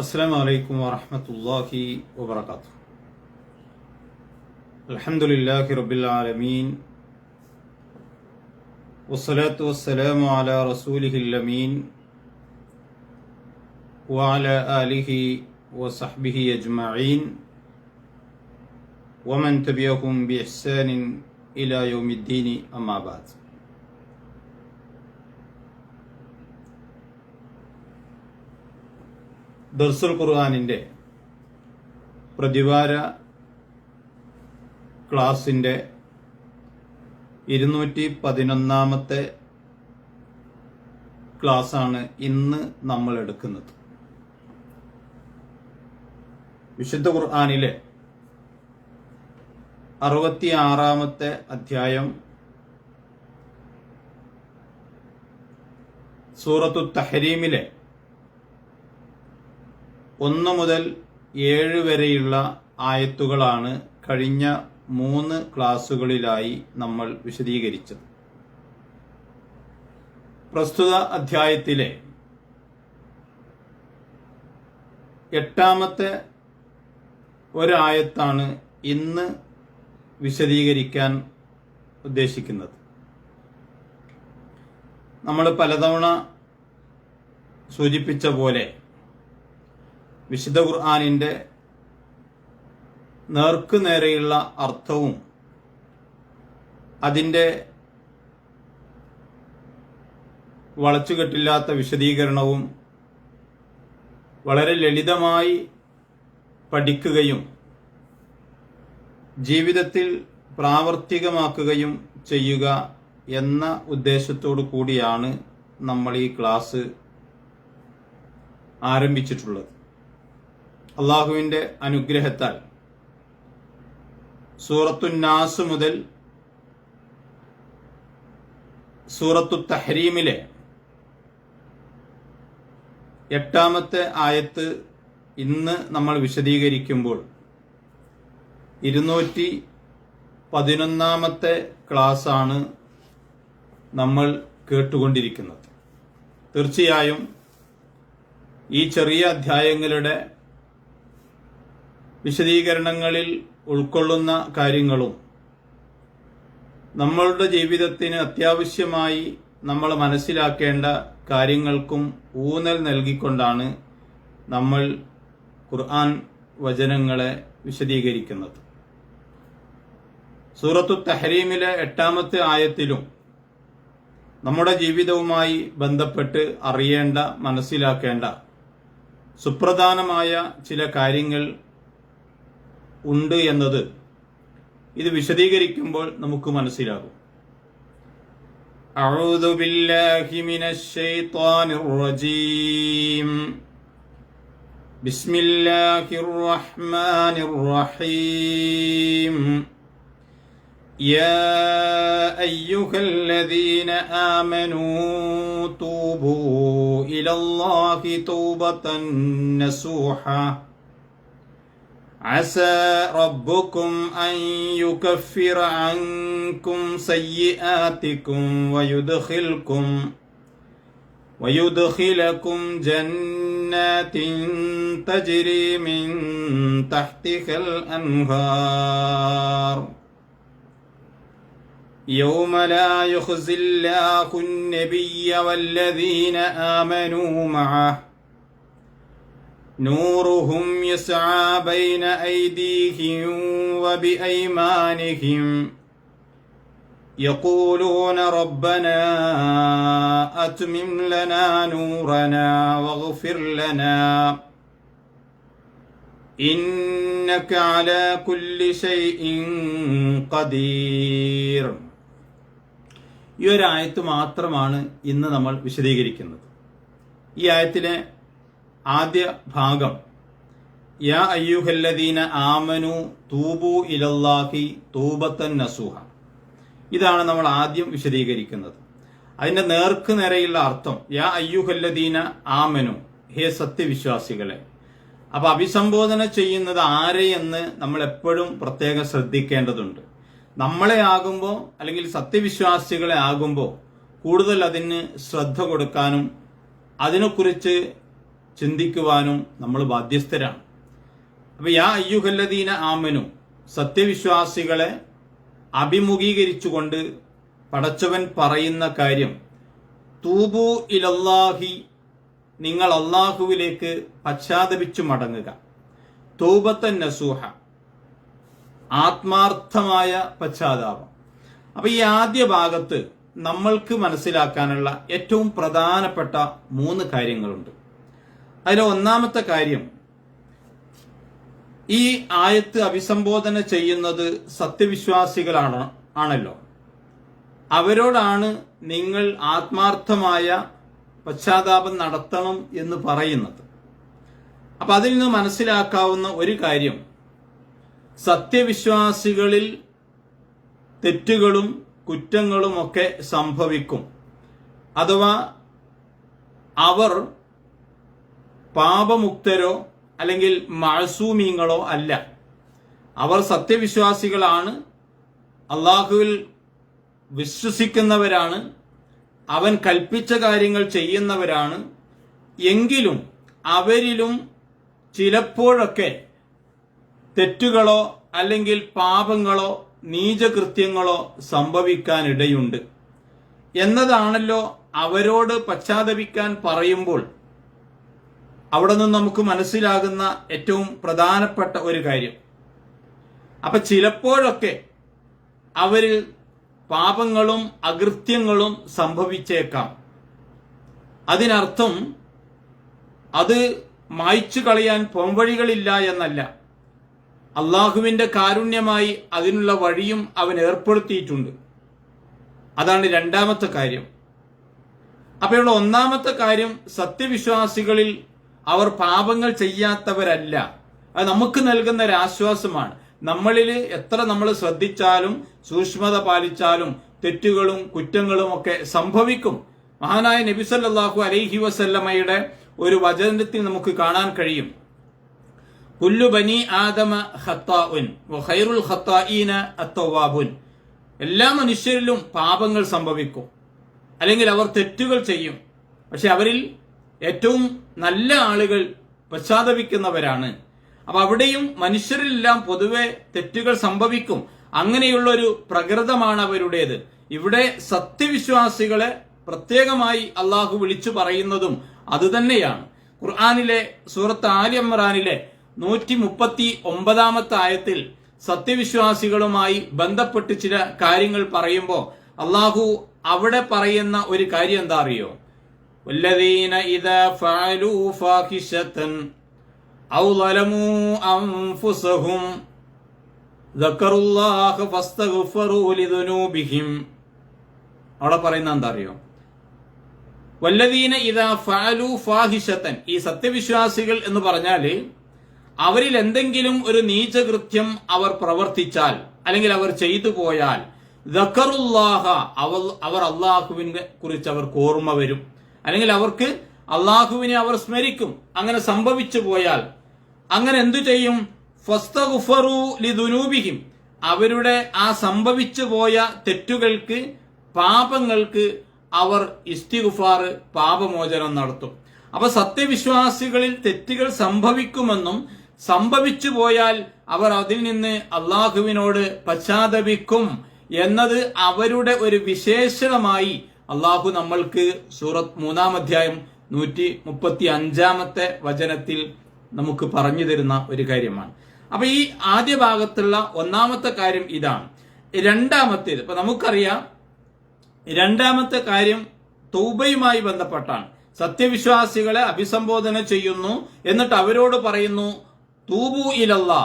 السلام عليكم ورحمة الله وبركاته. الحمد لله رب العالمين والصلاة والسلام على رسوله الأمين وعلى آله وصحبه أجمعين ومن تبعهم بإحسان إلى يوم الدين أما بعد. ദർസുൽ ഖുർആനിൻ്റെ പ്രതിവാര ക്ലാസിൻ്റെ 211 ക്ലാസ്സാണ് ഇന്ന് നമ്മൾ എടുക്കുന്നത്. വിശുദ്ധ ഖുർആനിലെ 66 അധ്യായം സൂറത്തു തഹരീമിലെ 1 മുതൽ 7 വരെയുള്ള ആയത്തുകളാണ് കഴിഞ്ഞ 3 ക്ലാസുകളിലായി നമ്മൾ വിശദീകരിച്ചത്. പ്രസ്തുത അധ്യായത്തിലെ 8ാമത്തെ ഒരായത്താണ് ഇന്ന് വിശദീകരിക്കാൻ ഉദ്ദേശിക്കുന്നത്. നമ്മൾ പലതവണ സൂചിപ്പിച്ച പോലെ വിശുദ്ധ ഖുർആനിൻ്റെ നേർക്കുനേരെയുള്ള അർത്ഥവും അതിൻ്റെ വളച്ചുകെട്ടില്ലാത്ത വിശദീകരണവും വളരെ ലളിതമായി പഠിക്കുകയും ജീവിതത്തിൽ പ്രാവർത്തികമാക്കുകയും ചെയ്യുക എന്ന ഉദ്ദേശത്തോടു കൂടിയാണ് നമ്മൾ ഈ ക്ലാസ് ആരംഭിച്ചിട്ടുള്ളത്. അള്ളാഹുവിൻ്റെ അനുഗ്രഹത്താൽ സൂറത്തു നാസ് മുതൽ സൂറത്തു തഹരീമിലെ 8ാമത്തെ ആയത്ത് ഇന്ന് നമ്മൾ വിശദീകരിക്കുമ്പോൾ 211ാമത്തെ ക്ലാസ്സാണ് നമ്മൾ കേട്ടുകൊണ്ടിരിക്കുന്നത്. തീർച്ചയായും ഈ ചെറിയ അധ്യായങ്ങളുടെ വിശദീകരണങ്ങളിൽ ഉൾക്കൊള്ളുന്ന കാര്യങ്ങളും നമ്മളുടെ ജീവിതത്തിന് അത്യാവശ്യമായി നമ്മൾ മനസ്സിലാക്കേണ്ട കാര്യങ്ങൾക്കും ഊന്നൽ നൽകിക്കൊണ്ടാണ് നമ്മൾ ഖുർആൻ വചനങ്ങളെ വിശദീകരിക്കുന്നത്. സൂറത്തു തഹരീമിലെ 8ാമത്തെ ആയത്തിലും നമ്മുടെ ജീവിതവുമായി ബന്ധപ്പെട്ട് അറിയേണ്ട, മനസ്സിലാക്കേണ്ട സുപ്രധാനമായ ചില കാര്യങ്ങൾ ഉണ്ട് എന്നത് ഇത് വിശദീകരിക്കുമ്പോൾ നമുക്ക് മനസ്സിലാകും. അഊദു ബില്ലാഹി മിനശ് ശൈത്വാനിർ റജീം. ബിസ്മില്ലാഹിർ റഹ്മാനിർ റഹീം. യാ അയ്യുഹല്ലദീന ആമനൂ തൂബൂ ഇലല്ലാഹി തൗബതൻ നസൂഹ. عسى ربكم أن يكفر عنكم سيئاتكم ويدخلكم جنات تجري من تحتها الأنهار يوم لا يخزي الله النبي والذين آمنوا معه نورهم يسعى بين أيديهم وبأيمانهم يقولون ربنا أتمم لنا نورنا واغفر لنا إنك على كل شيء قدير. ഈ ഒരു ആയത്ത് മാത്രമാണ് ഇന്ന് നമ്മൾ വിശദീകരിക്കുന്നത്. ഈ ആയത്തിലെ ആദ്യ ഭാഗം യാ അയ്യുഹല്ലദീന ആമനു തൂബു ഇലല്ലാഹി തൗബതൻ നസൂഹ, ഇതാണ് നമ്മൾ ആദ്യം വിശദീകരിക്കുന്നത്. അതിന്റെ നേർക്കുനേരെയുള്ള അർത്ഥം യാ അയ്യുഹല്ലദീന ആമനു, ഹേ സത്യവിശ്വാസികളെ. അപ്പൊ അഭിസംബോധന ചെയ്യുന്നത് ആരെയെന്ന് നമ്മൾ എപ്പോഴും പ്രത്യേകം ശ്രദ്ധിക്കേണ്ടതുണ്ട്. നമ്മളെ ആകുമ്പോൾ അല്ലെങ്കിൽ സത്യവിശ്വാസികളെ ആകുമ്പോൾ കൂടുതൽ അതിന് ശ്രദ്ധ കൊടുക്കാനും അതിനെക്കുറിച്ച് ചിന്തിക്കുവാനും നമ്മൾ ബാധ്യസ്ഥരാണ്. അപ്പൊ യാ അയ്യുഹല്ലദീന ആമനു, സത്യവിശ്വാസികളെ അഭിമുഖീകരിച്ചുകൊണ്ട് പടച്ചവൻ പറയുന്ന കാര്യം, തൂബു ഇലല്ലാഹി, നിങ്ങൾ അള്ളാഹുവിലേക്ക് പശ്ചാത്തപിച്ചു മടങ്ങുക. തൗബത്തൻ നസൂഹ, ആത്മാർത്ഥമായ പശ്ചാത്താപം. അപ്പൊ ഈ ആദ്യ ഭാഗത്ത് നമ്മൾക്ക് മനസ്സിലാക്കാനുള്ള ഏറ്റവും പ്രധാനപ്പെട്ട 3 കാര്യങ്ങളുണ്ട്. അതിൽ ഒന്നാമത്തെ കാര്യം, ഈ ആയത്ത് അഭിസംബോധന ചെയ്യുന്നത് സത്യവിശ്വാസികളാണല്ലോ. അവരോടാണ് നിങ്ങൾ ആത്മാർത്ഥമായ പശ്ചാത്താപം നടത്തണം എന്ന് പറയുന്നത്. അപ്പൊ അതിൽ നിന്ന് മനസ്സിലാക്കാവുന്ന ഒരു കാര്യം, സത്യവിശ്വാസികളിൽ തെറ്റുകളും കുറ്റങ്ങളും ഒക്കെ സംഭവിക്കും. അഥവാ അവർ പാപമുക്തരോ അല്ലെങ്കിൽ മഅസൂമീങ്ങളോ അല്ല. അവർ സത്യവിശ്വാസികളാണ്, അള്ളാഹുവിൽ വിശ്വസിക്കുന്നവരാണ്, അവൻ കൽപ്പിച്ച കാര്യങ്ങൾ ചെയ്യുന്നവരാണ്. എങ്കിലും അവരിലും ചിലപ്പോഴൊക്കെ തെറ്റുകളോ അല്ലെങ്കിൽ പാപങ്ങളോ നീചകൃത്യങ്ങളോ സംഭവിക്കാനിടയുണ്ട് എന്നതാണല്ലോ അവരോട് പശ്ചാത്തപിക്കാൻ പറയുമ്പോൾ അവിടെ നിന്ന് നമുക്ക് മനസ്സിലാകുന്ന ഏറ്റവും പ്രധാനപ്പെട്ട ഒരു കാര്യം. അപ്പൊ ചിലപ്പോഴൊക്കെ അവരിൽ പാപങ്ങളും അകൃത്യങ്ങളും സംഭവിച്ചേക്കാം. അതിനർത്ഥം അത് മായ്ച്ചു കളയാൻ പോംവഴികളില്ല എന്നല്ല. അള്ളാഹുവിന്റെ കാരുണ്യമായി അതിനുള്ള വഴിയും അവൻ ഏർപ്പെടുത്തിയിട്ടുണ്ട്. അതാണ് രണ്ടാമത്തെ കാര്യം. അപ്പൊ ഇവിടെ ഒന്നാമത്തെ കാര്യം, സത്യവിശ്വാസികളിൽ അവർ പാപങ്ങൾ ചെയ്യാത്തവരല്ല. അത് നമുക്ക് നൽകുന്ന ഒരു ആശ്വാസമാണ്. നമ്മളിൽ എത്ര നമ്മൾ ശ്രദ്ധിച്ചാലും സൂക്ഷ്മത പാലിച്ചാലും തെറ്റുകളും കുറ്റങ്ങളും ഒക്കെ സംഭവിക്കും. മഹാനായ നബി സല്ലല്ലാഹു അലൈഹി വസല്ലമയുടെ ഒരു വചനത്തിൽ നമുക്ക് കാണാൻ കഴിയും, കുല്ലു ബനി ആദമ ഖത്താഉൻ വഖൈറുൽ ഖത്താഈന അത്തവാബുൻ. എല്ലാ മനുഷ്യരിലും പാപങ്ങൾ സംഭവിക്കും, അല്ലെങ്കിൽ അവർ തെറ്റുകൾ ചെയ്യും. പക്ഷെ അവരിൽ ഏറ്റവും നല്ല ആളുകൾ പശ്ചാത്തപിക്കുന്നവരാണ്. അപ്പൊ അവിടെയും മനുഷ്യരിലെല്ലാം പൊതുവെ തെറ്റുകൾ സംഭവിക്കും. അങ്ങനെയുള്ള ഒരു പ്രകൃതമാണ് അവരുടേത്. ഇവിടെ സത്യവിശ്വാസികളെ പ്രത്യേകമായി അള്ളാഹു വിളിച്ചു പറയുന്നതും അതുതന്നെയാണ്. ഖുർആനിലെ സൂറത്ത് ആലി ഇംറാനിലെ 139 ആയത്തിൽ സത്യവിശ്വാസികളുമായി ബന്ധപ്പെട്ട് ചില കാര്യങ്ങൾ പറയുമ്പോൾ അള്ളാഹു അവിടെ പറയുന്ന ഒരു കാര്യം എന്താ അറിയോ? വല്ലദീന ഇദാ ഫഅലൂ ഫാഹിശതൻ ഔ ളലമൂ അൻഫുസഹും ദക്കറുല്ലാഹ ഫസ്തഗ്ഫറൂ ലിദുനൂബിഹിം. അവിടെ പറയുന്ന എന്താ അറിയോ? വല്ലദീന ഇദാ ഫഅലൂ ഫാഹിശതൻ. ഈ സത്യവിശ്വാസികൾ എന്ന് പറഞ്ഞാല് അവരിൽ എന്തെങ്കിലും ഒരു നീചകൃത്യം അവർ പ്രവർത്തിച്ചാൽ അല്ലെങ്കിൽ അവർ ചെയ്തു പോയാൽ ദക്കറുല്ലാഹ, അവർ അള്ളാഹുവിനെ കുറിച്ച് അവർക്ക് ഓർമ്മ വരും, അല്ലെങ്കിൽ അവർക്ക് അള്ളാഹുവിനെ അവർ സ്മരിക്കും. അങ്ങനെ സംഭവിച്ചു പോയാൽ അങ്ങനെ എന്തു ചെയ്യും? ഫസ്തഗ്ഫറൂ ലിദുനൂബിഹിം. അവരുടെ ആ സംഭവിച്ചു പോയ തെറ്റുകൾക്ക്, പാപങ്ങൾക്ക് അവർ ഇസ്തിഗ്ഫാർ, പാപമോചനം നടത്തും. അപ്പൊ സത്യവിശ്വാസികളിൽ തെറ്റുകൾ സംഭവിക്കുമെന്നും സംഭവിച്ചു പോയാൽ അവർ അതിൽ നിന്ന് അള്ളാഹുവിനോട് പശ്ചാത്തപിക്കും എന്നത് അവരുടെ ഒരു വിശേഷണമായി അള്ളാഹു നമ്മൾക്ക് സൂറത്ത് 3-ാം അധ്യായം 135 വചനത്തിൽ നമുക്ക് പറഞ്ഞു തരുന്ന ഒരു കാര്യമാണ്. അപ്പൊ ഈ ആദ്യ ഭാഗത്തുള്ള ഒന്നാമത്തെ കാര്യം ഇതാണ്. രണ്ടാമത്തേത് ഇപ്പൊ നമുക്കറിയാം, രണ്ടാമത്തെ കാര്യം തൗബയുമായി ബന്ധപ്പെട്ടാണ്. സത്യവിശ്വാസികളെ അഭിസംബോധന ചെയ്യുന്നു, എന്നിട്ട് അവരോട് പറയുന്നു തൂബു ഇലല്ലാ,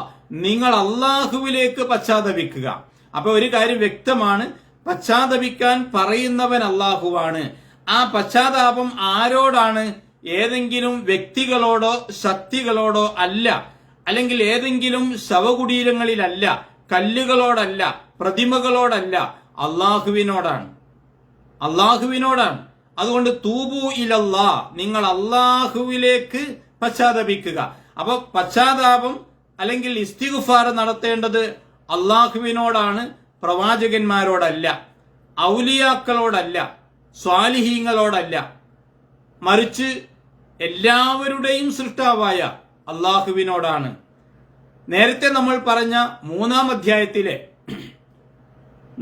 നിങ്ങൾ അള്ളാഹുവിലേക്ക് പശ്ചാത്തപിക്കുക. അപ്പൊ ഒരു കാര്യം വ്യക്തമാണ്, പശ്ചാത്തപിക്കാൻ പറയുന്നവൻ അള്ളാഹുവാണ്. ആ പശ്ചാത്താപം ആരോടാണ്? ഏതെങ്കിലും വ്യക്തികളോടോ ശക്തികളോടോ അല്ല, അല്ലെങ്കിൽ ഏതെങ്കിലും ശവകുടീരങ്ങളിലല്ല, കല്ലുകളോടല്ല, പ്രതിമകളോടല്ല, അള്ളാഹുവിനോടാണ്. അള്ളാഹുവിനോടാണ്. അതുകൊണ്ട് തൂബു ഇലല്ലാ, നിങ്ങൾ അള്ളാഹുവിലേക്ക് പശ്ചാത്തപിക്കുക. അപ്പൊ പശ്ചാത്താപം അല്ലെങ്കിൽ ഇസ്തിഗ്ഫാർ നടത്തേണ്ടത് അള്ളാഹുവിനോടാണ്, പ്രവാചകന്മാരോടല്ല, ഔലിയാക്കളോടല്ല, സ്വാലിഹീങ്ങളോടല്ല. മറിച്ച് എല്ലാവരുടെയും സൃഷ്ടാവായ അള്ളാഹുവിനോടാണ്. നേരത്തെ നമ്മൾ പറഞ്ഞ 3-ാം അധ്യായത്തിലെ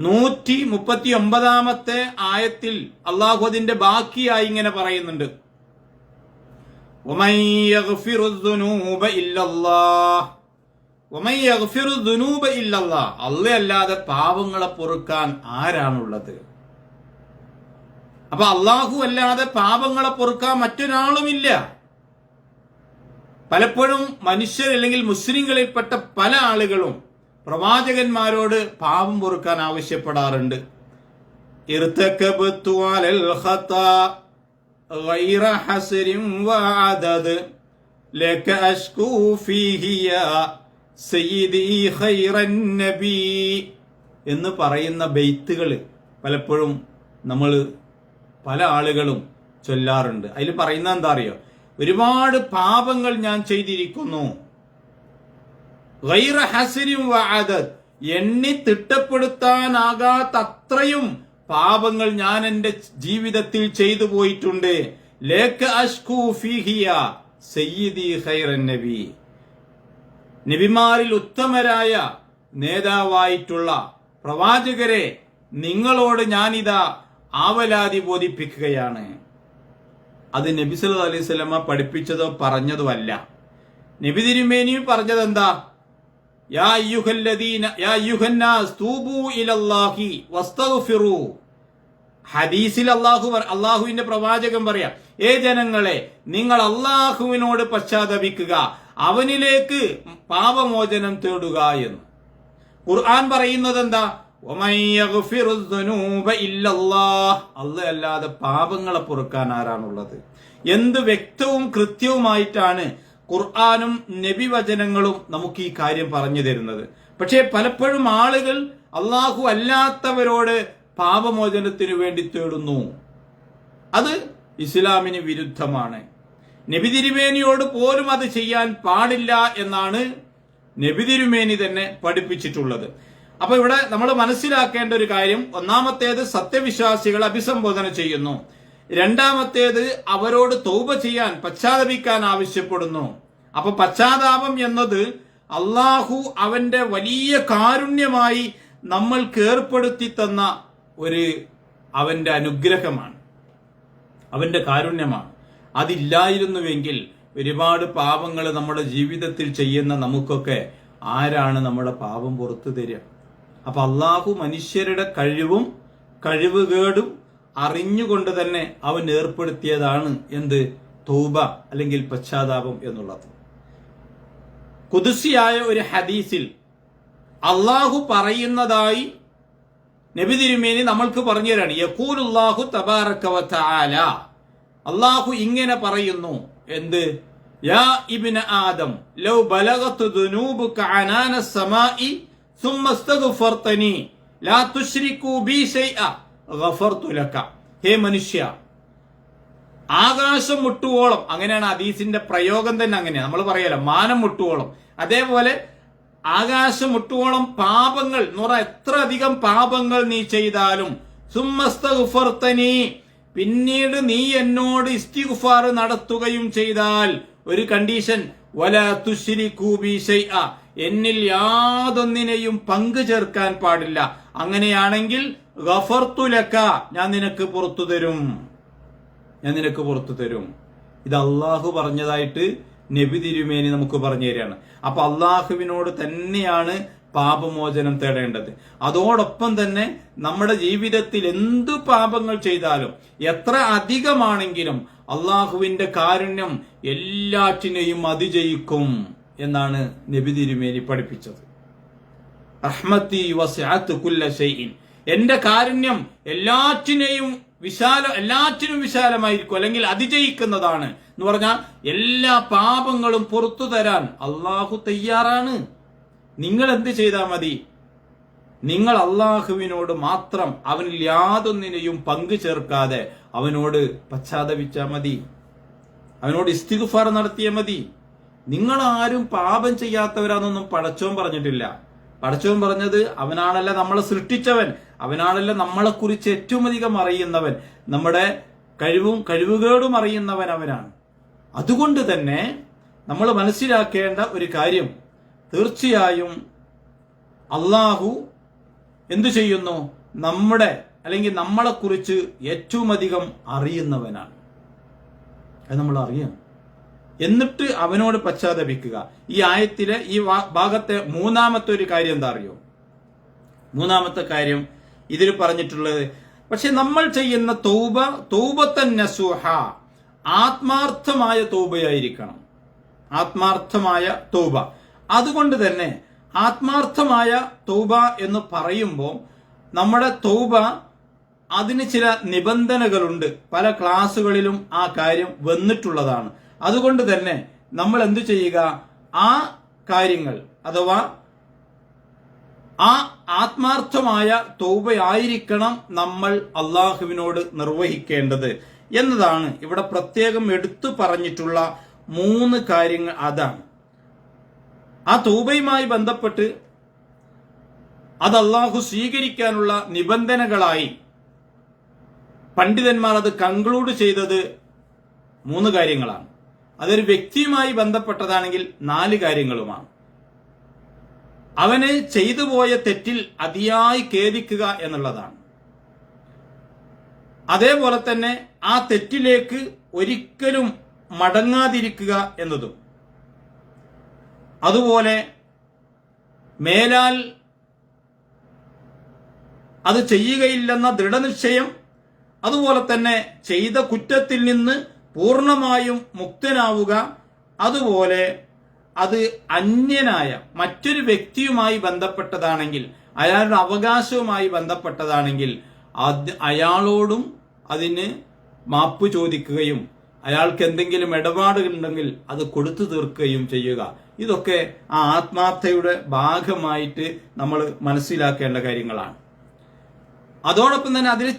139-ാമത്തെ ആയത്തിൽ അള്ളാഹു അതിന്റെ ബാക്കിയായി ഇങ്ങനെ പറയുന്നുണ്ട്, വമൻ യഗ്ഫിറു ദുനൂബ ഇല്ലല്ലാഹ്, വമൻ യഗ്ഫിറു ദുനൂബ ഇല്ലല്ലാഹ്, അല്ലാഹ് അല്ലാതെ പാപങ്ങളെ പൊറുക്കാൻ ആരാണുള്ളത്? അപ്പൊ അള്ളാഹു അല്ലാതെ പാപങ്ങളെ പൊറുക്കാൻ മറ്റൊരാളുമില്ല. പലപ്പോഴും മനുഷ്യർ അല്ലെങ്കിൽ മുസ്ലിങ്ങളിൽപ്പെട്ട പല ആളുകളും പ്രവാചകന്മാരോട് പാപം പൊറുക്കാൻ ആവശ്യപ്പെടാറുണ്ട്. ഇർതകബതു അലൽ ഖതാ ഗൈറ ഹസ്രിൻ വഅദദ് ലക അഷ്കൂ ഫീഹി യാ സയ്യിദി ഖൈറൻ നബി എന്ന് പറയുന്ന ബെയ്ത്തുകൾ പലപ്പോഴും നമ്മൾ പല ആളുകളും ചൊല്ലാറുണ്ട്. അതിൽ പറയുന്നത് എന്താ അറിയോ? ഒരുപാട് പാപങ്ങൾ ഞാൻ ചെയ്തിരിക്കുന്നു, ഗൈറ ഹസ്രിൻ വഅദദ്, എണ്ണി തിട്ടപ്പെടുത്താനാകാത്ത അത്രയും പാപങ്ങൾ ഞാൻ എന്റെ ജീവിതത്തിൽ ചെയ്തു പോയിട്ടുണ്ട്. ലക അഷ്കൂ ഫീഹി യാ സയ്യിദി ഖൈറൻ നബി, നബിമാരിൽ ഉത്തമരായ നേതാവായിട്ടുള്ള പ്രവാചകരെ, നിങ്ങളോട് ഞാനിതാ ആവലാതി ബോധിപ്പിക്കുകയാണ്. അത് നബി സല്ലല്ലാഹു അലൈഹി വസല്ലമ പഠിപ്പിച്ചതോ പറഞ്ഞതോ അല്ല. നബി തിരുമേനി പറഞ്ഞത് എന്താ? യാ അയ്യുഹന്നാസ് തൂബൂ ഇലല്ലാഹി വസ്തഗ്ഫിറൂ. ഹദീസിൽ അള്ളാഹുവിന്റെ പ്രവാചകൻ പറയാ, ഏ ജനങ്ങളെ, നിങ്ങൾ അള്ളാഹുവിനോട് പശ്ചാത്തപിക്കുക, അവനിലേക്ക് പാപമോചനം തേടുക എന്ന്. ഖുർആൻ പറയുന്നത് എന്താ? അല്ലാഹ് അല്ലാതെ പാപങ്ങളെ പൊറുക്കാൻ ആരാണുള്ളത്? എന്ത് വ്യക്തവും കൃത്യവുമായിട്ടാണ് ഖുർആനും നബി വചനങ്ങളും നമുക്ക് ഈ കാര്യം പറഞ്ഞു തരുന്നത്. പക്ഷേ പലപ്പോഴും ആളുകൾ അള്ളാഹു അല്ലാത്തവരോട് പാപമോചനത്തിനു വേണ്ടി തേടുന്നു. അത് ഇസ്ലാമിന് വിരുദ്ധമാണ്. നബി തിരുമേനിയോട് പോലും അത് ചെയ്യാൻ പാടില്ല എന്നാണ് നബി തിരുമേനി തന്നെ പഠിപ്പിച്ചിട്ടുള്ളത്. അപ്പൊ ഇവിടെ നമ്മൾ മനസ്സിലാക്കേണ്ട ഒരു കാര്യം, ഒന്നാമത്തേത് സത്യവിശ്വാസികളെ അഭിസംബോധന ചെയ്യുന്നു. രണ്ടാമത്തേത് അവരോട് തൗബ ചെയ്യാൻ, പശ്ചാത്തപിക്കാൻ ആവശ്യപ്പെടുന്നു. അപ്പൊ പശ്ചാത്താപം എന്നത് അള്ളാഹു അവന്റെ വലിയ കാരുണ്യമായി നമ്മൾക്ക് ഏർപ്പെടുത്തി തന്ന അവന്റെ അനുഗ്രഹമാണ്, അവന്റെ കാരുണ്യമാണ്. അതില്ലായിരുന്നുവെങ്കിൽ ഒരുപാട് പാപങ്ങൾ നമ്മുടെ ജീവിതത്തിൽ ചെയ്യുന്ന നമുക്കൊക്കെ ആരാണ് നമ്മുടെ പാപം പുറത്തു തരിക? അപ്പൊ അള്ളാഹു മനുഷ്യരുടെ കഴിവുകേടും അറിഞ്ഞുകൊണ്ട് തന്നെ അവൻ ഏർപ്പെടുത്തിയതാണ് എന്ത്? തൗബ അല്ലെങ്കിൽ പശ്ചാത്താപം എന്നുള്ളത്. ഖുദ്സിയായ ഒരു ഹദീസിൽ അള്ളാഹു പറയുന്നതായി നബി തിരുമേനി നമ്മൾക്ക് പറഞ്ഞു തരാണ്. യഖൂലുല്ലാഹു തബാറക വ തആല, അള്ളാഹു ഇങ്ങനെ പറയുന്നു, എന്ത്? യാ ഇബ്ന ആദം ലൗ ബലഗതു ദുനൂബുക അനാന സമാഇ ثم استغفرتني لا تشركوا بي شيئا غفرت لك. ഹേ മനുഷ്യ, ആകാശം മുട്ടുവോളം, അങ്ങനെയാണ് ഹദീസിന്റെ പ്രയോഗം തന്നെ, അങ്ങനെയാണ് നമ്മൾ പറയല്ലോ, മാനം മുട്ടുവോളം. അതേപോലെ ആകാശം മുട്ടുവോളം പാപങ്ങൾ എന്ന് പറഞ്ഞാൽ എത്ര അധികം പാപങ്ങൾ നീ ചെയ്താലും, സുമ്മസ്തഗ്ഫർതനി, പിന്നീട് നീ എന്നോട് ഇസ്തിഗ്ഫാർ നടത്തുകയും ചെയ്താൽ, ഒരു കണ്ടീഷൻ, വലാ തുശ്രികൂ ബി ശൈഅ, എന്നിൽ യാതൊന്നിനെയും പങ്കു ചേർക്കാൻ പാടില്ല. അങ്ങനെയാണെങ്കിൽ ഗഫർതു ലക, ഞാൻ നിനക്ക് പുറത്തു തരും. ഇത് അള്ളാഹു പറഞ്ഞതായിട്ട് നബി തിരുമേനി നമുക്ക് പറഞ്ഞു തരികയാണ്. അപ്പൊ അള്ളാഹുവിനോട് തന്നെയാണ് പാപമോചനം തേടേണ്ടത്. അതോടൊപ്പം തന്നെ നമ്മുടെ ജീവിതത്തിൽ എന്തു പാപങ്ങൾ ചെയ്താലും, എത്ര അധികമാണെങ്കിലും അള്ളാഹുവിന്റെ കാരുണ്യം എല്ലാറ്റിനെയും അതിജയിക്കും എന്നാണ് നബി തിരുമേനി പഠിപ്പിച്ചത്. റഹ്മത്തി വസിഅത് കുല്ല ഷൈഇൻ, എന്റെ കാരുണ്യം എല്ലാറ്റിനും വിശാലമായിരിക്കും, അല്ലെങ്കിൽ അതിജയിക്കുന്നതാണ് എന്ന് പറഞ്ഞാൽ എല്ലാ പാപങ്ങളും പുറത്തു തരാൻ അള്ളാഹു തയ്യാറാണ്. നിങ്ങൾ എന്ത് ചെയ്താൽ മതി? നിങ്ങൾ അള്ളാഹുവിനോട് മാത്രം, അവനിൽ യാതൊന്നിനെയും പങ്കു ചേർക്കാതെ അവനോട് പശ്ചാത്തപിച്ചാൽ മതി, അവനോട് ഇസ്തിഗ്ഫാർ നടത്തിയാൽ മതി. നിങ്ങൾ ആരും പാപം ചെയ്യാത്തവരാണെന്നൊന്നും പടച്ചോൻ പറഞ്ഞിട്ടില്ല. പടച്ചോൻ പറഞ്ഞത് അവനാണല്ല നമ്മളെ സൃഷ്ടിച്ചവൻ, അവനാണല്ല നമ്മളെ കുറിച്ച് ഏറ്റവും അധികം അറിയുന്നവൻ, നമ്മുടെ കഴിവുകേടും അറിയുന്നവൻ അവനാണ്. അതുകൊണ്ട് തന്നെ നമ്മൾ മനസ്സിലാക്കേണ്ട ഒരു കാര്യം, തീർച്ചയായും അള്ളാഹു എന്തു ചെയ്യുന്നു? നമ്മുടെ അല്ലെങ്കിൽ നമ്മളെക്കുറിച്ച് ഏറ്റവും അധികം അറിയുന്നവനാണ്. അത് നമ്മൾ അറിയണം. എന്നിട്ട് അവനോട് പശ്ചാത്തപിക്കുക. ഈ ആയത്തിലെ ഈ ഭാഗത്തെ മൂന്നാമത്തെ ഒരു കാര്യം എന്താ അറിയോ? മൂന്നാമത്തെ കാര്യം ഇതിൽ പറഞ്ഞിട്ടുള്ളത്, പക്ഷെ നമ്മൾ ചെയ്യുന്ന തൗബത്തൻ നസൂഹ, ആത്മാർത്ഥമായ തൗബയായിരിക്കണം. ആത്മാർത്ഥമായ തൗബ. അതുകൊണ്ട് തന്നെ ആത്മാർത്ഥമായ തൗബ എന്ന് പറയുമ്പോൾ നമ്മുടെ തൗബ അതിന് ചില നിബന്ധനകളുണ്ട്. പല ക്ലാസ്സുകളിലും ആ കാര്യം വന്നിട്ടുള്ളതാണ്. അതുകൊണ്ട് തന്നെ നമ്മൾ എന്തു ചെയ്യുക? ആ കാര്യങ്ങൾ അഥവാ ആ ആത്മാർത്ഥമായ തൗബയായിരിക്കണം നമ്മൾ അള്ളാഹുവിനോട് നിർവഹിക്കേണ്ടത് എന്നതാണ് ഇവിടെ പ്രത്യേകം എടുത്തു പറഞ്ഞിട്ടുള്ള 3 കാര്യങ്ങൾ. അതാണ് ആ തൗബയുമായി ബന്ധപ്പെട്ട് അത് അള്ളാഹു സ്വീകരിക്കാനുള്ള നിബന്ധനകളായി പണ്ഡിതന്മാർ അത് കൺക്ലൂഡ് ചെയ്തത് 3 കാര്യങ്ങളാണ്. അതൊരു വ്യക്തിയുമായി ബന്ധപ്പെട്ടതാണെങ്കിൽ 4 കാര്യങ്ങളുമാണ്. അവന് ചെയ്തു പോയ തെറ്റിൽ അതിയായി ഖേദിക്കുക എന്നുള്ളതാണ്. അതേപോലെ തന്നെ ആ തെറ്റിലേക്ക് ഒരിക്കലും മടങ്ങാതിരിക്കുക എന്നതും, അതുപോലെ മേലാൽ അത് ചെയ്യുകയില്ലെന്ന ദൃഢനിശ്ചയം, അതുപോലെ തന്നെ ചെയ്ത കുറ്റത്തിൽ നിന്ന് പൂർണ്ണമായും മുക്തനാവുക, അതുപോലെ അത് അന്യനായ മറ്റൊരു വ്യക്തിയുമായി ബന്ധപ്പെട്ടതാണെങ്കിൽ, അയാളുടെ അവകാശവുമായി ബന്ധപ്പെട്ടതാണെങ്കിൽ അയാളോടും അതിന് മാപ്പ് ചോദിക്കുകയും അയാൾക്ക് എന്തെങ്കിലും ഇടപാടുകളുണ്ടെങ്കിൽ അത് കൊടുത്തു തീർക്കുകയും ചെയ്യുക. ഇതൊക്കെ ആ ആത്മാർത്ഥയുടെ ഭാഗമായിട്ട് നമ്മൾ മനസ്സിലാക്കേണ്ട കാര്യങ്ങളാണ്. അതോടൊപ്പം തന്നെ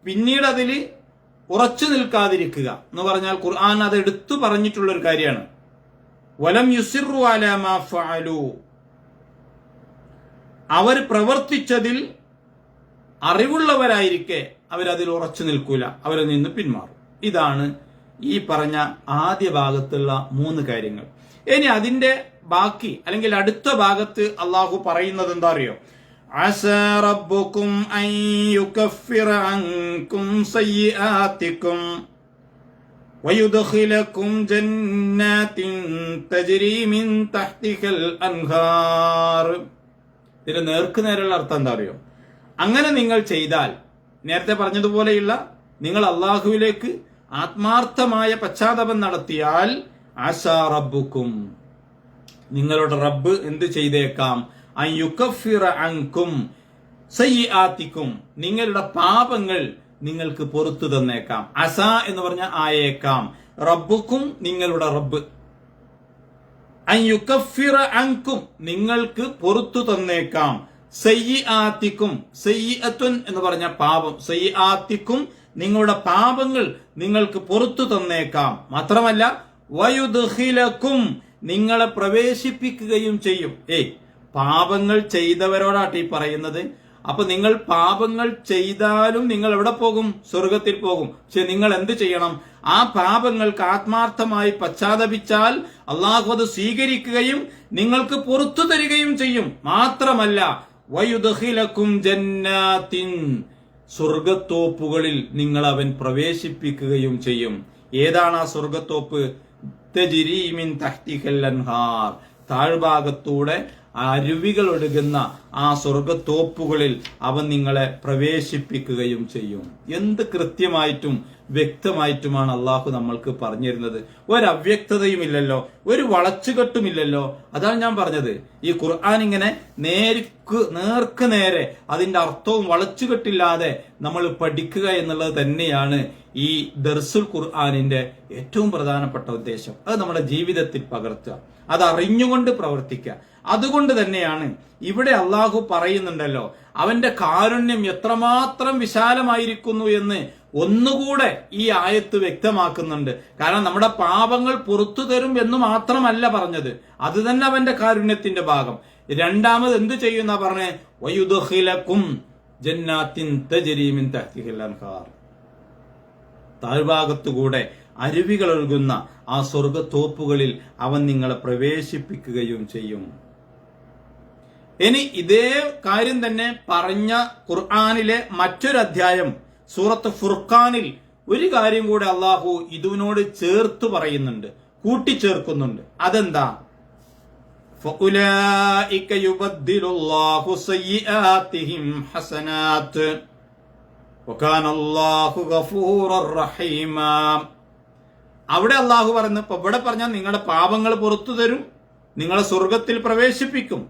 പിന്നീട് അതിൽ ഉറച്ചു നിൽക്കാതിരിക്കുക എന്ന് പറഞ്ഞാൽ ഖുർആൻ അത് എടുത്തു പറഞ്ഞിട്ടുള്ള ഒരു കാര്യമാണ്. വലം യുസിറു അലാ മാ ഫഅലു, അവർ പ്രവർത്തിച്ചതിൽ അറിവുള്ളവരായിരിക്കെ അവരതിൽ ഉറച്ചു നിൽക്കൂല, അവരിൽ നിന്ന് പിന്മാറും. ഇതാണ് ഈ പറഞ്ഞ ആദ്യ ഭാഗത്തുള്ള 3 കാര്യങ്ങൾ. ഇനി അതിന്റെ ബാക്കി അല്ലെങ്കിൽ അടുത്ത ഭാഗത്ത് അള്ളാഹു പറയുന്നത് എന്താ അറിയോ? അസാ റബ്ബുക്കും അൻ യുകഫിറ അൻകും സയ്യിആതികും വയുദ്ഖിലകും ജന്നാത്തിൻ തജ്രി മിൻ തഹ്തിഹൽ അൻഹാർ. ഇതിന്റെ നേർക്കുനേരുള്ള അർത്ഥം എന്താ അറിയോ? അങ്ങനെ നിങ്ങൾ ചെയ്താൽ, നേരത്തെ പറഞ്ഞതുപോലെയുള്ള നിങ്ങൾ അള്ളാഹുവിലേക്ക് ആത്മാർത്ഥമായ പശ്ചാത്തലം നടത്തിയാൽ, ആസാ റബ്ബുക്കും, നിങ്ങളുടെ റബ്ബ് എന്ത് ചെയ്തേക്കാം? അൻ യുകഫിറ അൻകും സയ്യിആതികും, നിങ്ങളുടെ പാപങ്ങൾ നിങ്ങൾക്ക് പുറത്തു തന്നേക്കാം. അസ എന്ന് പറഞ്ഞാൽ ആയേക്കാം. റബ്ബുക്കും, നിങ്ങളുടെ റബ്ബ്. അൻ യുകഫിറ അൻകും, നിങ്ങൾക്ക് പുറത്തു തന്നേക്കാം. സയ്യിആതികും, സയ്യിഅത്തുൻ എന്ന് പറഞ്ഞ പാപം. സയ്യിആതികും, നിങ്ങളുടെ പാപങ്ങൾ നിങ്ങൾക്ക് പുറത്തു തന്നേക്കാം. മാത്രമല്ല വയുദ്ഖിലകും, നിങ്ങളെ പ്രവേശിപ്പിക്കുകയും ചെയ്യും. പാപങ്ങൾ ചെയ്തവരോടാണ് ഈ പറയുന്നത്. അപ്പൊ നിങ്ങൾ പാപങ്ങൾ ചെയ്താലും നിങ്ങൾ എവിടെ പോകും? സ്വർഗത്തിൽ പോകും. പക്ഷെ നിങ്ങൾ എന്ത് ചെയ്യണം? ആ പാപങ്ങൾക്ക് ആത്മാർത്ഥമായി പശ്ചാത്തപിച്ചാൽ അള്ളാഹു അത് സ്വീകരിക്കുകയും നിങ്ങൾക്ക് പുറത്തു തരികയും ചെയ്യും. മാത്രമല്ല വയുദ്ഖിലകും ജന്നാത്തിൻ, സ്വർഗത്തോപ്പുകളിൽ നിങ്ങൾ അവൻ പ്രവേശിപ്പിക്കുകയും ചെയ്യും. ഏതാണ് ആ സ്വർഗത്തോപ്പ്? തജ്രി മിൻ തഹ്തിഹൽ അൻഹാർ, താഴ്ഭാഗത്തൂടെ അരുവികൾ ഒഴുകുന്ന ആ സ്വർഗത്തോപ്പുകളിൽ അവൻ നിങ്ങളെ പ്രവേശിപ്പിക്കുകയും ചെയ്യും. എന്ത് കൃത്യമായിട്ടും വ്യക്തമായിട്ടുമാണ് അള്ളാഹു നമ്മൾക്ക് പറഞ്ഞിരുന്നത്. ഒരവ്യക്തതയുമില്ലല്ലോ, ഒരു വളച്ചുകെട്ടുമില്ലല്ലോ. അതാണ് ഞാൻ പറഞ്ഞത്, ഈ ഖുർആൻ ഇങ്ങനെ നേർക്ക് നേരെ അതിന്റെ അർത്ഥവും വളച്ചുകെട്ടില്ലാതെ നമ്മൾ പഠിക്കുക എന്നുള്ളത് തന്നെയാണ് ഈ ദർസുൽ ഖുർആനിന്റെ ഏറ്റവും പ്രധാനപ്പെട്ട ഉദ്ദേശം. അത് നമ്മുടെ ജീവിതത്തിൽ പകർത്തുക, അത് അറിഞ്ഞുകൊണ്ട് പ്രവർത്തിക്കുക. അതുകൊണ്ട് തന്നെയാണ് ഇവിടെ അള്ളാഹു പറയുന്നുണ്ടല്ലോ, അവന്റെ കാരുണ്യം എത്രമാത്രം വിശാലമായിരിക്കുന്നു എന്ന് ഒന്നുകൂടെ ഈ ആയത്ത് വ്യക്തമാക്കുന്നുണ്ട്. കാരണം നമ്മുടെ പാപങ്ങൾ പുറത്തു തരും എന്ന് മാത്രമല്ല പറഞ്ഞത്, അത് തന്നെ അവന്റെ കാരുണ്യത്തിന്റെ ഭാഗം. രണ്ടാമത് എന്ത് ചെയ്യുന്ന പറഞ്ഞേ? വയുദ്ഖിലകും ജന്നാത്തിൻ തജ്രി മിൻ തഹ്തിഹൽ അൻഹാർ, താഴ്ഭാഗത്തുകൂടെ അരുവികൾ ഒഴുകുന്ന ആ സ്വർഗത്തോപ്പുകളിൽ അവൻ നിങ്ങളെ പ്രവേശിപ്പിക്കുകയും ചെയ്യും. ഇനി ഇതേ കാര്യം തന്നെ പറഞ്ഞ ഖുർആനിലെ മറ്റൊരു അധ്യായം സൂറത്ത് ഫുർഖാനിൽ ഒരു കാര്യം കൂടെ അള്ളാഹു ഇതിനോട് ചേർത്ത് പറയുന്നുണ്ട്, കൂട്ടിച്ചേർക്കുന്നുണ്ട്. അതെന്താ? ഫഉലൈക യുബദ്ദിലുല്ലാഹു സയ്യിആതിഹിം ഹസനാത്ത് വകാനല്ലാഹു ഗഫൂറർ റഹീമാ. അവിടെ അള്ളാഹു പറഞ്ഞു, ഇപ്പൊ ഇവിടെ പറഞ്ഞാൽ നിങ്ങളുടെ പാപങ്ങൾ പുറത്തു തരും, നിങ്ങളെ സ്വർഗത്തിൽ പ്രവേശിപ്പിക്കും.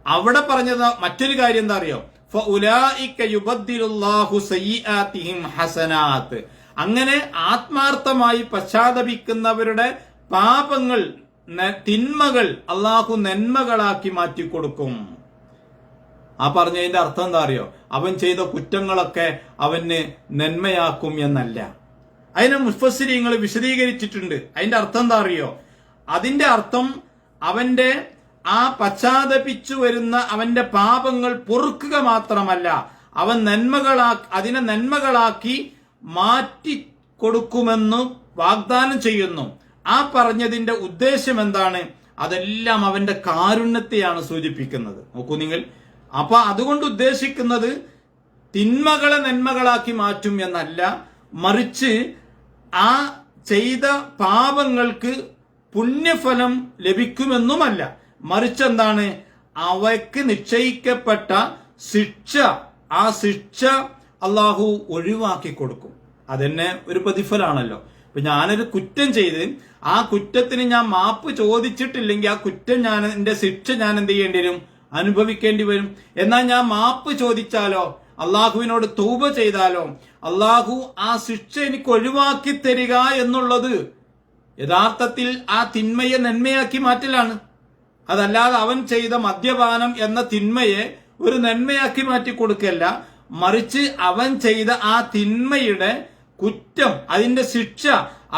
അവിടെ പറഞ്ഞത് മറ്റൊരു കാര്യം എന്താ അറിയോ? ഫഉലൈക യുബദ്ദിലുല്ലാഹു സയ്യിആതിഹിം ഹസനാത്ത്. അങ്ങനെ ആത്മാർത്ഥമായി പശ്ചാത്തപിക്കുന്നവരുടെ പാപങ്ങൾ, തിന്മകൾ അള്ളാഹു നന്മകളാക്കി മാറ്റിക്കൊടുക്കും. ആ പറഞ്ഞതിന്റെ അർത്ഥം എന്താ അറിയോ? അവൻ ചെയ്ത കുറ്റങ്ങളൊക്കെ അവന് നന്മയാക്കും എന്നല്ല. അതിനെ മുഫസ്സിരീങ്ങൾ വിശദീകരിച്ചിട്ടുണ്ട്. അതിന്റെ അർത്ഥം എന്താ അറിയോ? അതിന്റെ അർത്ഥം അവന്റെ ആ പശ്ചാത്തപിച്ചു വരുന്ന അവന്റെ പാപങ്ങൾ പൊറുക്കുക മാത്രമല്ല, അവൻ അതിനെ നന്മകളാക്കി മാറ്റി കൊടുക്കുമെന്ന് വാഗ്ദാനം ചെയ്യുന്നു. ആ പറഞ്ഞതിന്റെ ഉദ്ദേശം എന്താണ്? അതെല്ലാം അവന്റെ കാരുണ്യത്തെയാണ് സൂചിപ്പിക്കുന്നത്. നോക്കൂ നിങ്ങൾ. അപ്പൊ അതുകൊണ്ട് ഉദ്ദേശിക്കുന്നത് തിന്മകളെ നന്മകളാക്കി മാറ്റും എന്നല്ല, മറിച്ച് ആ ചെയ്ത പാപങ്ങൾക്ക് പുണ്യഫലം ലഭിക്കുമെന്നുമല്ല, മറിച്ച് എന്താണ്? അവയ്ക്ക് നിശ്ചയിക്കപ്പെട്ട ശിക്ഷ, ആ ശിക്ഷ അള്ളാഹു ഒഴിവാക്കി കൊടുക്കും. അതെന്നെ ഒരു പ്രതിഫലമാണല്ലോ. ഇപ്പൊ ഞാനൊരു കുറ്റം ചെയ്ത് ആ കുറ്റത്തിന് ഞാൻ മാപ്പ് ചോദിച്ചിട്ടില്ലെങ്കിൽ ആ കുറ്റം എന്റെ ശിക്ഷ ഞാൻ എന്ത് ചെയ്യേണ്ടി വരും? അനുഭവിക്കേണ്ടി വരും. എന്നാൽ ഞാൻ മാപ്പ് ചോദിച്ചാലോ, അള്ളാഹുവിനോട് തൗബ ചെയ്താലോ, അള്ളാഹു ആ ശിക്ഷ എനിക്ക് ഒഴിവാക്കി തരിക എന്നുള്ളത് യഥാർത്ഥത്തിൽ ആ തിന്മയെ നന്മയാക്കി മാറ്റലാണ്. അതല്ലാതെ അവൻ ചെയ്ത മദ്യപാനം എന്ന തിന്മയെ ഒരു നന്മയാക്കി മാറ്റി കൊടുക്കല്ല, മറിച്ച് അവൻ ചെയ്ത ആ തിന്മയുടെ കുറ്റം, അതിന്റെ ശിക്ഷ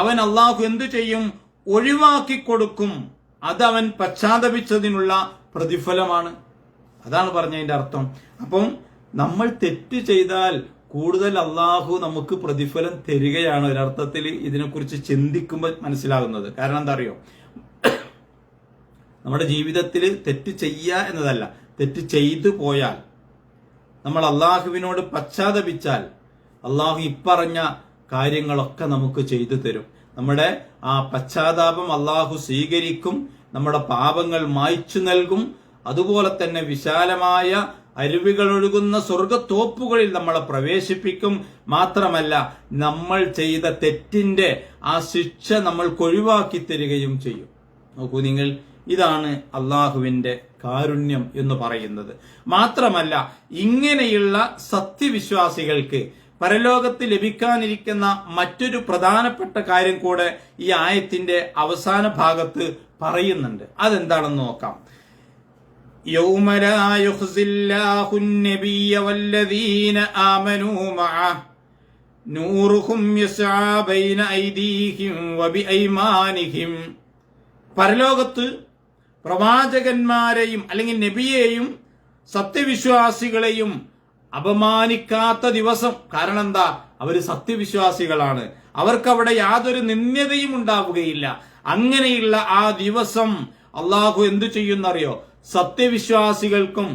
അവൻ അള്ളാഹു എന്തു ചെയ്യും? ഒഴിവാക്കി കൊടുക്കും. അതവൻ പശ്ചാത്തപിച്ചതിനുള്ള പ്രതിഫലമാണ്. അതാണ് പറഞ്ഞതിന്റെ അർത്ഥം. അപ്പം നമ്മൾ തെറ്റ് ചെയ്താൽ കൂടുതൽ അള്ളാഹു നമുക്ക് പ്രതിഫലം തരികയാണ് ഒരർത്ഥത്തിൽ ഇതിനെക്കുറിച്ച് ചിന്തിക്കുമ്പോൾ മനസ്സിലാകുന്നത്. കാരണം എന്താ അറിയോ? നമ്മുടെ ജീവിതത്തിൽ തെറ്റ് ചെയ്യുക എന്നതല്ല, തെറ്റ് ചെയ്തു പോയാൽ നമ്മൾ അള്ളാഹുവിനോട് പശ്ചാത്തപിച്ചാൽ അള്ളാഹു ഇപ്പറഞ്ഞ കാര്യങ്ങളൊക്കെ നമുക്ക് ചെയ്തു തരും. നമ്മുടെ ആ പശ്ചാത്താപം അള്ളാഹു സ്വീകരിക്കും, നമ്മുടെ പാപങ്ങൾ മായ്ച്ചു നൽകും. അതുപോലെ തന്നെ വിശാലമായ അരുവികൾ ഒഴുകുന്ന സ്വർഗത്തോപ്പുകളിൽ നമ്മളെ പ്രവേശിപ്പിക്കും. മാത്രമല്ല നമ്മൾ ചെയ്ത തെറ്റിന്റെ ആ ശിക്ഷ നമ്മൾക്ക് ഒഴിവാക്കി തരികയും ചെയ്യും. നോക്കൂ നിങ്ങൾ, ഇതാണ് അള്ളാഹുവിന്റെ കാരുണ്യം എന്ന് പറയുന്നത്. മാത്രമല്ല ഇങ്ങനെയുള്ള സത്യവിശ്വാസികൾക്ക് പരലോകത്ത് ലഭിക്കാനിരിക്കുന്ന മറ്റൊരു പ്രധാനപ്പെട്ട കാര്യം കൂടെ ഈ ആയത്തിന്റെ അവസാന ഭാഗത്ത് പറയുന്നുണ്ട്. അതെന്താണെന്ന് നോക്കാം. يوم لا يخزي الله النبي والذين آمنوا معه نورهم يسعى بين أيديهم وبأيمانهم. പരലോകത്ത് പ്രവാചകന്മാരെയും അല്ലെങ്കിൽ നബിയെയും സത്യവിശ്വാസികളെയും അപമാനിക്കാത്ത ദിവസം. കാരണം എന്താ? അവര് സത്യവിശ്വാസികളാണ്, അവർക്ക് യാതൊരു നിന്ദ്യതയും ഉണ്ടാവുകയില്ല. അങ്ങനെയുള്ള ആ ദിവസം അള്ളാഹു എന്തു ചെയ്യുന്നറിയോ? സത്യവിശ്വാസികൾക്കും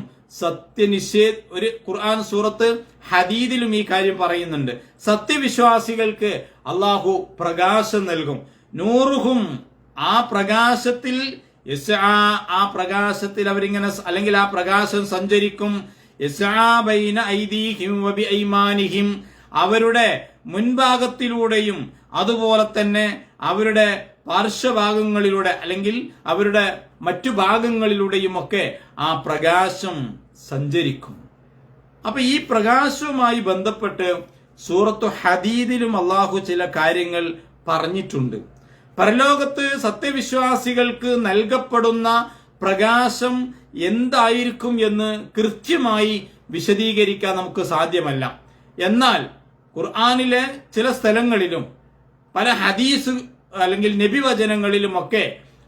ഒരു ഖുർആൻ സൂറത്ത് ഹദീദിലും ഈ കാര്യം പറയുന്നുണ്ട്. സത്യവിശ്വാസികൾക്ക് അള്ളാഹു പ്രകാശം നൽകും. നൂറുഹും, ആ പ്രകാശത്തിൽ ആ പ്രകാശത്തിൽ അവരിങ്ങനെ, അല്ലെങ്കിൽ ആ പ്രകാശം സഞ്ചരിക്കും. അവരുടെ മുൻഭാഗത്തിലൂടെയും അതുപോലെ തന്നെ അവരുടെ പാർശ്വഭാഗങ്ങളിലൂടെ അല്ലെങ്കിൽ അവരുടെ മറ്റു ഭാഗങ്ങളിലൂടെയും ഒക്കെ ആ പ്രകാശം സഞ്ചരിക്കും. അപ്പൊ ഈ പ്രകാശവുമായി ബന്ധപ്പെട്ട് സൂറത്തു ഹദീദിലും അള്ളാഹു ചില കാര്യങ്ങൾ പറഞ്ഞിട്ടുണ്ട്. പരലോകത്ത് സത്യവിശ്വാസികൾക്ക് നൽകപ്പെടുന്ന പ്രകാശം എന്തായിരിക്കും എന്ന് കൃത്യമായി വിശദീകരിക്കാൻ നമുക്ക് സാധ്യമല്ല. എന്നാൽ ഖുർആനിലെ ചില സ്ഥലങ്ങളിലും പല ഹദീസ് അല്ലെങ്കിൽ നബിവചനങ്ങളിലുമൊക്കെ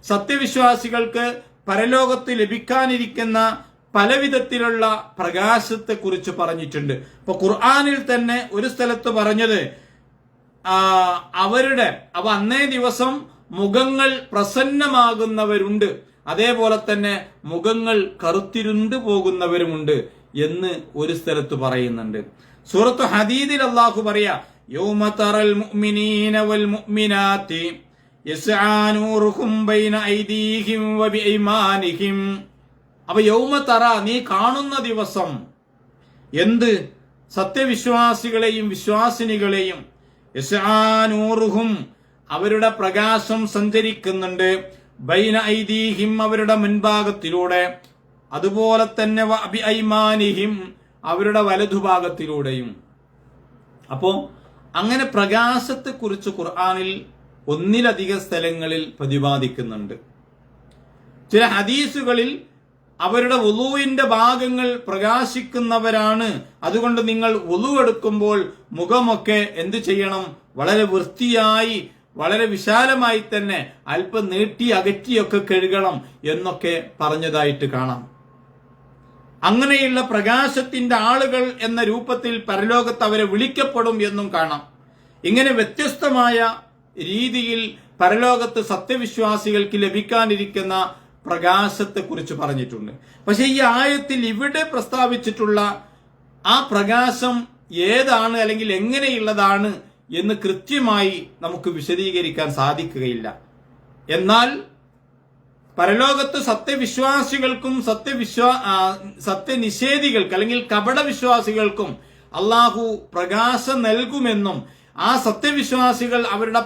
സത്യവിശ്വാസികൾക്ക് പരലോകത്ത് ലഭിക്കാനിരിക്കുന്ന പലവിധത്തിലുള്ള പ്രകാശത്തെ കുറിച്ച് പറഞ്ഞിട്ടുണ്ട്. ഇപ്പൊ ഖുർആനിൽ തന്നെ ഒരു സ്ഥലത്ത് പറഞ്ഞത് അപ്പൊ അന്നേ ദിവസം മുഖങ്ങൾ പ്രസന്നമാകുന്നവരുണ്ട്, അതേപോലെ തന്നെ മുഖങ്ങൾ കറുത്തിരുണ്ടു പോകുന്നവരുമുണ്ട് എന്ന് ഒരു സ്ഥലത്ത് പറയുന്നുണ്ട്. സൂറത്ത് ഹദീദിൽ അല്ലാഹു പറയാ, യൗമ തറൽ മുഅ്മിനീന വൽ മുഅ്മിനാത്തി യസ്ആ നൂറുഹും ബൈന ഐദീഹിം വബിഐമാനിഹിം. അപ്പൊ യൗമ തറ, നീ കാണുന്ന ദിവസം. എന്ത്? സത്യവിശ്വാസികളെയും വിശ്വാസിനികളെയും. യസ്ആ നൂറുഹും, അവരുടെ പ്രകാശം സഞ്ചരിക്കുന്നുണ്ട്. ബൈന ഐദീഹിം, അവരുടെ മുൻഭാഗത്തിലൂടെ. അതുപോലെ തന്നെ വബിഐമാനിഹിം, അവരുടെ വലതുഭാഗത്തിലൂടെയും. അപ്പോ അങ്ങനെ പ്രകാശത്തെ കുറിച്ച് ഖുർആനിൽ ഒന്നിലധികം സ്ഥലങ്ങളിൽ പ്രതിപാദിക്കുന്നുണ്ട്. ചില ഹദീസുകളിൽ അവരുടെ വുളൂവിന്റെ ഭാഗങ്ങൾ പ്രകാശിക്കുന്നവരാണ്, അതുകൊണ്ട് നിങ്ങൾ വുളു എടുക്കുമ്പോൾ മുഖമൊക്കെ എന്ത് ചെയ്യണം? വളരെ വൃത്തിയായി, വളരെ വിശാലമായി തന്നെ അല്പം നീട്ടി അകറ്റിയൊക്കെ കഴുകണം എന്നൊക്കെ പറഞ്ഞതായിട്ട് കാണാം. അങ്ങനെയുള്ള പ്രകാശത്തിന്റെ ആളുകൾ എന്ന രൂപത്തിൽ പരലോകത്ത് അവരെ വിളിക്കപ്പെടും എന്നും കാണാം. ഇങ്ങനെ വ്യത്യസ്തമായ രീതിയിൽ പരലോകത്ത് സത്യവിശ്വാസികൾക്ക് ലഭിക്കാനിരിക്കുന്ന പ്രകാശത്തെ കുറിച്ച് പറഞ്ഞിട്ടുണ്ട്. പക്ഷെ ഈ ആയത്തിൽ ഇവിടെ പ്രസ്താവിച്ചിട്ടുള്ള ആ പ്രകാശം ഏതാണ് അല്ലെങ്കിൽ എങ്ങനെയുള്ളതാണ് എന്ന് കൃത്യമായി നമുക്ക് വിശദീകരിക്കാൻ സാധിക്കുകയില്ല. എന്നാൽ പരലോകത്ത് സത്യവിശ്വാസികൾക്കും സത്യനിഷേധികൾക്ക് അല്ലെങ്കിൽ കപടവിശ്വാസികൾക്കും അള്ളാഹു പ്രകാശം നൽകുമെന്നും ആ സത്യവിശ്വാസികൾ അവരുടെ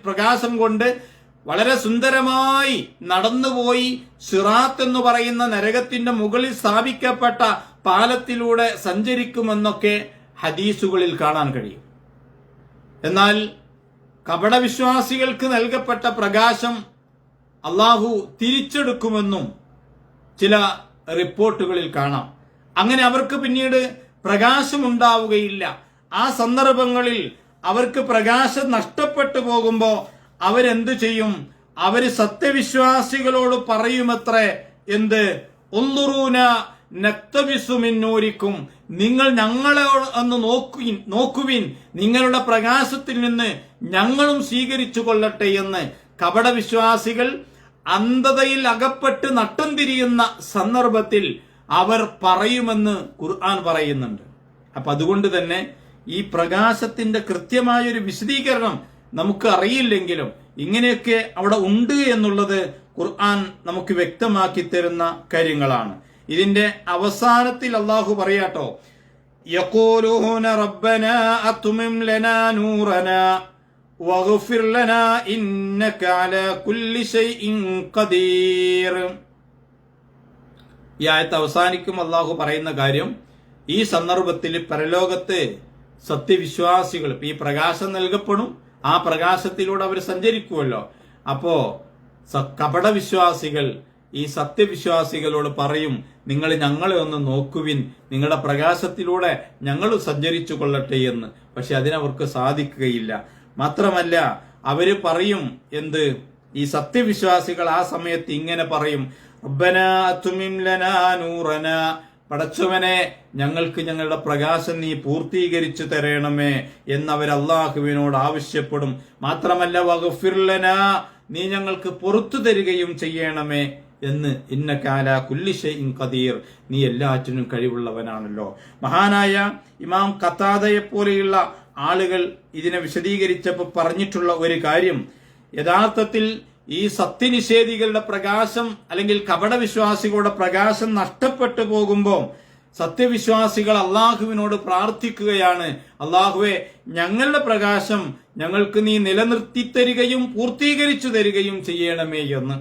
പ്രകാശം കൊണ്ട് വളരെ സുന്ദരമായി നടന്നുപോയി സിറാത്ത് എന്ന് പറയുന്ന നരകത്തിന്റെ മുകളിൽ സ്ഥാപിക്കപ്പെട്ട പാലത്തിലൂടെ സഞ്ചരിക്കുമെന്നൊക്കെ ഹദീസുകളിൽ കാണാൻ കഴിയും. എന്നാൽ കപടവിശ്വാസികൾക്ക് നൽകപ്പെട്ട പ്രകാശം അള്ളാഹു തിരിച്ചെടുക്കുമെന്നും ചില റിപ്പോർട്ടുകളിൽ കാണാം. അങ്ങനെ അവർക്ക് പിന്നീട് പ്രകാശമുണ്ടാവുകയില്ല. ആ സന്ദർഭങ്ങളിൽ അവർക്ക് പ്രകാശം നഷ്ടപ്പെട്ടു പോകുമ്പോ അവരെന്തു ചെയ്യും? അവര് സത്യവിശ്വാസികളോട് പറയുമത്രേ, എന്ത്? ഉൻദുറൂന നക്തബിസു മിൻ നൂരിക്കും, നിങ്ങൾ ഞങ്ങളെ ഒന്ന് നോക്കുവിൻ, നിങ്ങളുടെ പ്രകാശത്തിൽ നിന്ന് ഞങ്ങളും സ്വീകരിച്ചു കൊള്ളട്ടെ എന്ന് കപടവിശ്വാസികൾ അന്ധതയിൽ അകപ്പെട്ട് നട്ടം തിരിയുന്ന സന്ദർഭത്തിൽ അവർ പറയുമെന്ന് ഖുർആൻ പറയുന്നുണ്ട്. അപ്പൊ അതുകൊണ്ട് തന്നെ ഈ പ്രകാശത്തിന്റെ കൃത്യമായൊരു വിശദീകരണം നമുക്ക് അറിയില്ലെങ്കിലും ഇങ്ങനെയൊക്കെ അവിടെ ഉണ്ട് എന്നുള്ളത് ഖുർആൻ നമുക്ക് വ്യക്തമാക്കി തരുന്ന കാര്യങ്ങളാണ്. ഇതിന്റെ അവസാനത്തിൽ അള്ളാഹു പറയാട്ടോ, യഖൂലൂന റബ്ബനാ അത്മിം ലനാ നൂറനാ വഗ്ഫിർ ലനാ ഇന്നക അലാ കുല്ലി ഷൈഇൻ ഖദീർ. ഈ ആയത്ത് അവസാനിക്കും അള്ളാഹു പറയുന്ന കാര്യം, ഈ സന്ദർഭത്തിൽ പരലോകത്ത് സത്യവിശ്വാസികൾ ഈ പ്രകാശം നൽകപ്പെടും, ആ പ്രകാശത്തിലൂടെ അവർ സഞ്ചരിക്കുമല്ലോ. അപ്പോ കപടവിശ്വാസികൾ ഈ സത്യവിശ്വാസികളോട് പറയും, നിങ്ങൾ ഞങ്ങളെ ഒന്ന് നോക്കുവിൻ, നിങ്ങളുടെ പ്രകാശത്തിലൂടെ ഞങ്ങൾ സഞ്ചരിച്ചു കൊള്ളട്ടെ എന്ന്. പക്ഷെ അതിനവർക്ക് സാധിക്കുകയില്ല. മാത്രമല്ല അവര് പറയും എന്ത്? ഈ സത്യവിശ്വാസികൾ ആ സമയത്ത് ഇങ്ങനെ പറയും, റബ്ബനാ അത്മിം ലനാ നൂറനാ, പടച്ചവനെ ഞങ്ങൾക്ക് ഞങ്ങളുടെ പ്രകാശം നീ പൂർത്തീകരിച്ചു തരണമേ എന്നവർ അള്ളാഹുവിനോട് ആവശ്യപ്പെടും. മാത്രമല്ല വഗ്ഫിർ ലനാ, നീ ഞങ്ങൾക്ക് പുറത്തു തരികയും ചെയ്യണമേ എന്ന്. ഇന്നക അലാ കുല്ലി ഷൈഇൻ ഖദീർ, നീ എല്ലാറ്റിനും കഴിവുള്ളവനാണല്ലോ. മഹാനായ ഇമാം ഖതാദയെ പോലെയുള്ള ആളുകൾ ഇതിനെ വിശദീകരിച്ചപ്പോൾ പറഞ്ഞിട്ടുള്ള ഒരു കാര്യം, യഥാർത്ഥത്തിൽ ഈ സത്യനിഷേധികളുടെ പ്രകാശം അല്ലെങ്കിൽ കപടവിശ്വാസികളുടെ പ്രകാശം നഷ്ടപ്പെട്ടു പോകുമ്പോൾ സത്യവിശ്വാസികൾ അള്ളാഹുവിനോട് പ്രാർത്ഥിക്കുകയാണ്, അള്ളാഹുവെ ഞങ്ങളുടെ പ്രകാശം ഞങ്ങൾക്ക് നീ നിലനിർത്തി തരികയും പൂർത്തീകരിച്ചു തരികയും ചെയ്യണമേ എന്ന്.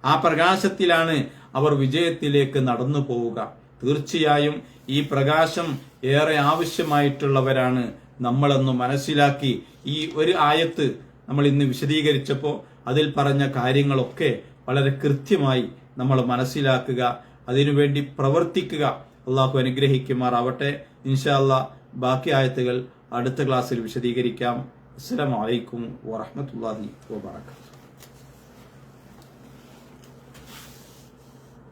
ആ പ്രകാശത്തിലാണ് അവർ വിജയത്തിലേക്ക് നടന്നു പോവുക. തീർച്ചയായും ഈ പ്രകാശം ഏറെ ആവശ്യമായിട്ടുള്ളവരാണ് നമ്മളെന്ന് മനസ്സിലാക്കി ഈ ഒരു ആയത്ത് നമ്മൾ ഇന്ന് വിശദീകരിച്ചപ്പോൾ അതിൽ പറഞ്ഞ കാര്യങ്ങളൊക്കെ വളരെ കൃത്യമായി നമ്മൾ മനസ്സിലാക്കുക, അതിനുവേണ്ടി പ്രവർത്തിക്കുക. അള്ളാഹു അനുഗ്രഹിക്കുമാറാവട്ടെ. ഇൻഷാ അല്ലാഹ് ബാക്കി ആയത്തുകൾ അടുത്ത ക്ലാസ്സിൽ വിശദീകരിക്കാം. അസ്സലാമു അലൈക്കും വറഹ്മത്തുള്ളാഹി വബറകാതുഹു.